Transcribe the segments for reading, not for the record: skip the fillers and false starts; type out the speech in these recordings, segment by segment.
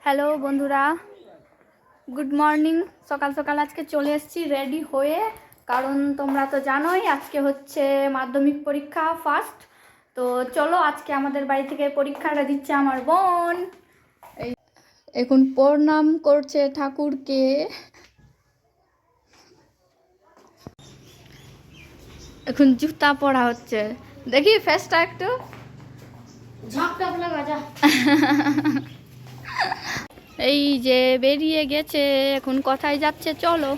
Hello বন্ধুরা, good morning. সকাল সকাল আজকে চলে এসেছি রেডি হয়ে, কারণ তোমরা তো জানোই আজকে হচ্ছে মাধ্যমিক পরীক্ষা ফার্স্ট। তো চলো, আজকে আমাদের বাড়ি থেকে পরীক্ষাটা দিচ্ছে আমার বোন। এই এখন প্রণাম করছে ঠাকুরকে। এখন জুতা পরা হচ্ছে, দেখি ফেসটা একটু এই যে বেরিয়ে গেছে, এখন কোথায় যাচ্ছে চলো।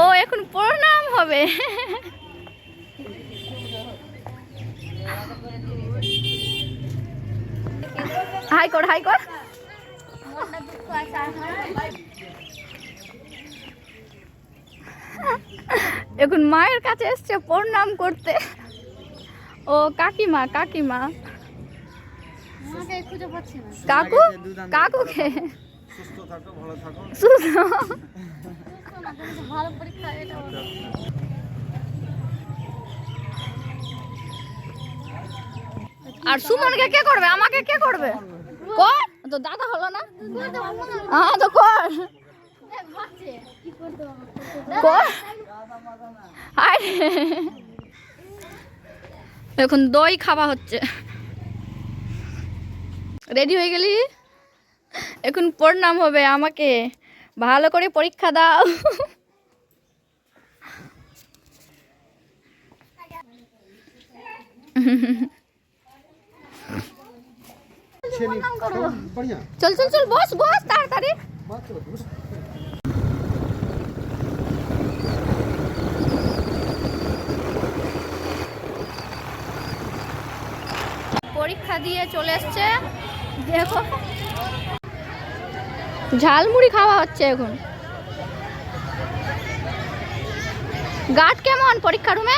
ও এখন প্রণাম হবে। হাই কর, হাই কর। এখন মায়ের কাছে এসছে প্রণাম করতে। ও কাকিমা, কাকিমা কাকু, কাকুকে আর সুমনকে কে করবে, আমাকে কে করবে? কর তো, দাদা হলো না? হ্যাঁ তো কর, কর। এখন দই খাওয়া হচ্ছে। রেডি হয়ে গেলি? এখন প্রণাম হবে আমাকে। ভালো করে পরীক্ষা দাও। চল চল চল, বস বস তাড়াতাড়ি। পরীক্ষা দিয়ে চলে এসছে, দেখো ঝালমুড়ি খাওয়া হচ্ছে এখন। গার্ড কেমন পরীক্ষা রুমে?